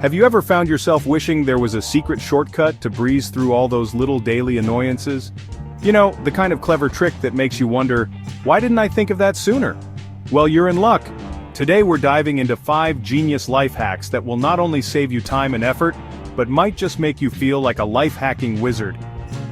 Have you ever found yourself wishing there was a secret shortcut to breeze through all those little daily annoyances? You know, the kind of clever trick that makes you wonder, why didn't I think of that sooner? Well, you're in luck. Today we're diving into 5 genius life hacks that will not only save you time and effort, but might just make you feel like a life-hacking wizard.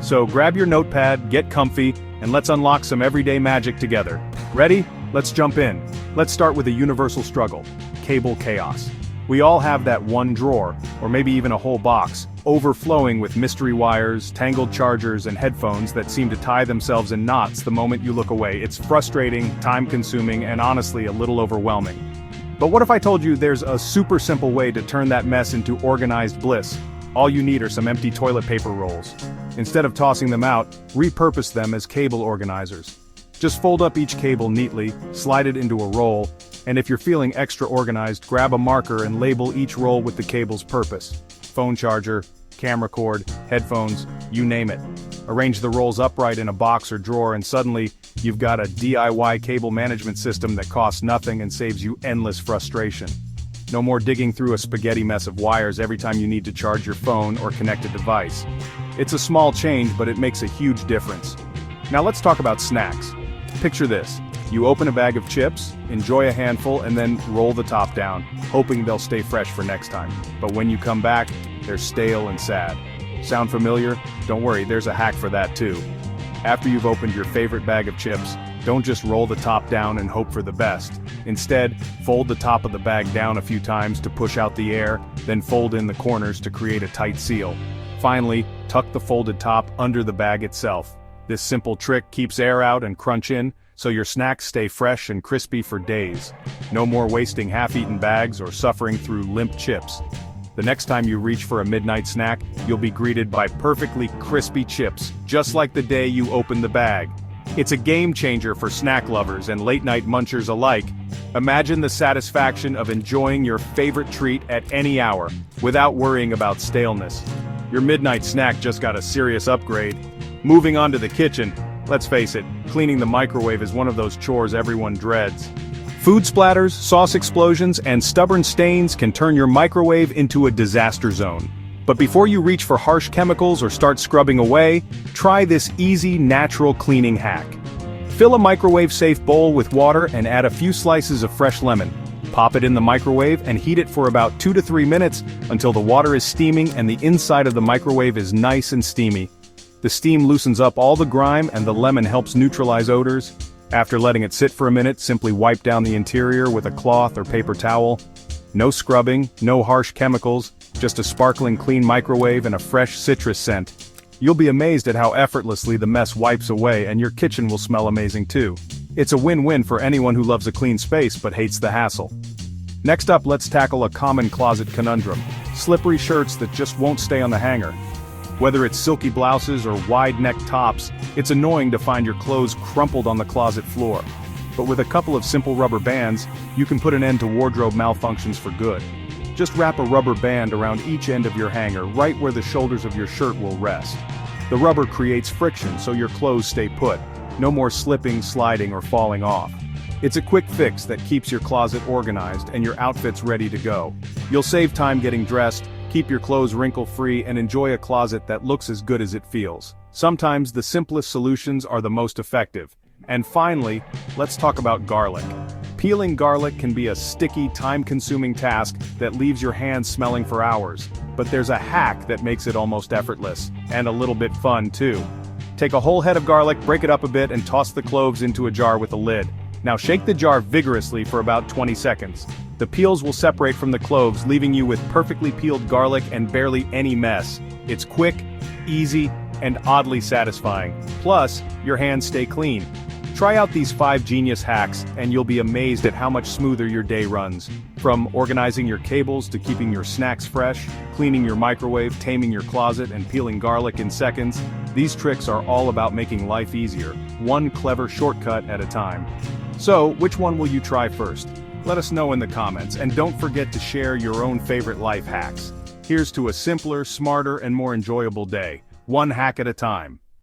So grab your notepad, get comfy, and let's unlock some everyday magic together. Ready? Let's jump in. Let's start with a universal struggle: cable chaos. We all have that one drawer, or maybe even a whole box, overflowing with mystery wires, tangled chargers, and headphones that seem to tie themselves in knots the moment you look away. It's frustrating, time-consuming, and honestly a little overwhelming. But what if I told you there's a super simple way to turn that mess into organized bliss? All you need are some empty toilet paper rolls. Instead of tossing them out, repurpose them as cable organizers. Just fold up each cable neatly, slide it into a roll, and if you're feeling extra organized, grab a marker and label each roll with the cable's purpose. Phone charger, camera cord, headphones, you name it. Arrange the rolls upright in a box or drawer and suddenly, you've got a DIY cable management system that costs nothing and saves you endless frustration. No more digging through a spaghetti mess of wires every time you need to charge your phone or connect a device. It's a small change, but it makes a huge difference. Now let's talk about snacks. Picture this. You open a bag of chips, enjoy a handful, and then roll the top down, hoping they'll stay fresh for next time. But when you come back, they're stale and sad. Sound familiar? Don't worry, there's a hack for that too. After you've opened your favorite bag of chips, don't just roll the top down and hope for the best. Instead, fold the top of the bag down a few times to push out the air, then fold in the corners to create a tight seal. Finally, tuck the folded top under the bag itself. This simple trick keeps air out and crunch in, so your snacks stay fresh and crispy for days. No more wasting half-eaten bags or suffering through limp chips. The next time you reach for a midnight snack, you'll be greeted by perfectly crispy chips, just like the day you opened the bag. It's a game changer for snack lovers and late-night munchers alike. Imagine the satisfaction of enjoying your favorite treat at any hour, without worrying about staleness. Your midnight snack just got a serious upgrade. Moving on to the kitchen, let's face it, cleaning the microwave is one of those chores everyone dreads. Food splatters, sauce explosions, and stubborn stains can turn your microwave into a disaster zone. But before you reach for harsh chemicals or start scrubbing away, try this easy, natural cleaning hack. Fill a microwave-safe bowl with water and add a few slices of fresh lemon. Pop it in the microwave and heat it for about 2 to 3 minutes until the water is steaming and the inside of the microwave is nice and steamy. The steam loosens up all the grime and the lemon helps neutralize odors. After letting it sit for a minute, simply wipe down the interior with a cloth or paper towel. No scrubbing, no harsh chemicals, just a sparkling clean microwave and a fresh citrus scent. You'll be amazed at how effortlessly the mess wipes away and your kitchen will smell amazing too. It's a win-win for anyone who loves a clean space but hates the hassle. Next up, let's tackle a common closet conundrum: slippery shirts that just won't stay on the hanger. Whether it's silky blouses or wide-necked tops, it's annoying to find your clothes crumpled on the closet floor. But with a couple of simple rubber bands, you can put an end to wardrobe malfunctions for good. Just wrap a rubber band around each end of your hanger, right where the shoulders of your shirt will rest. The rubber creates friction so your clothes stay put. No more slipping, sliding, or falling off. It's a quick fix that keeps your closet organized and your outfits ready to go. You'll save time getting dressed, keep your clothes wrinkle-free, and enjoy a closet that looks as good as it feels. Sometimes the simplest solutions are the most effective. And finally, let's talk about garlic. Peeling garlic can be a sticky, time-consuming task that leaves your hands smelling for hours. But there's a hack that makes it almost effortless, and a little bit fun too. Take a whole head of garlic, break it up a bit, and toss the cloves into a jar with a lid. Now shake the jar vigorously for about 20 seconds. The peels will separate from the cloves, leaving you with perfectly peeled garlic and barely any mess. It's quick, easy, and oddly satisfying. Plus, your hands stay clean. Try out these 5 genius hacks, and you'll be amazed at how much smoother your day runs. From organizing your cables to keeping your snacks fresh, cleaning your microwave, taming your closet, and peeling garlic in seconds, these tricks are all about making life easier, one clever shortcut at a time. So, which one will you try first? Let us know in the comments, and don't forget to share your own favorite life hacks. Here's to a simpler, smarter, and more enjoyable day, one hack at a time.